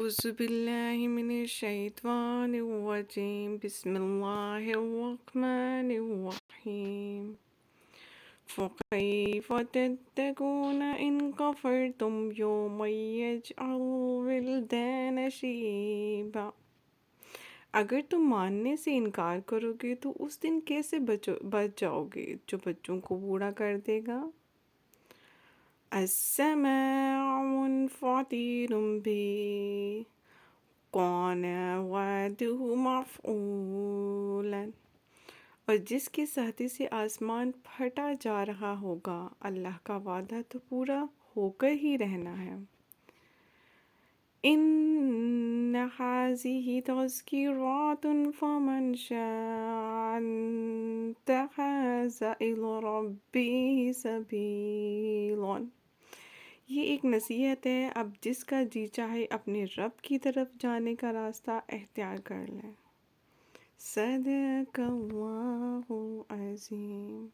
أعوذ بالله من الشيطان الرجيم بسم الله الرحمن الرحيم فكيف تتقون إن كفرتم يوما يجعل الولدان شيبا اگر تم ماننے سے انکار کرو گے تو اس دن کیسے بچ جاؤ گے جو بچوں کو بوڑھا کر دے گا۔ السماع منفطر به كان وعده مفعولا، اور جس کے سہتے سے آسمان پھٹا جا رہا ہوگا اللہ کا وعدہ تو پورا ہو کر ہی رہنا ہے۔ ان هذه تذکرات فمن شاء اتخذ إلى ربه سبیلا، یہ ایک نصیحت ہے، اب جس کا جی چاہے اپنے رب کی طرف جانے کا راستہ اختیار کر لیں۔ صدق اللہ العظیم۔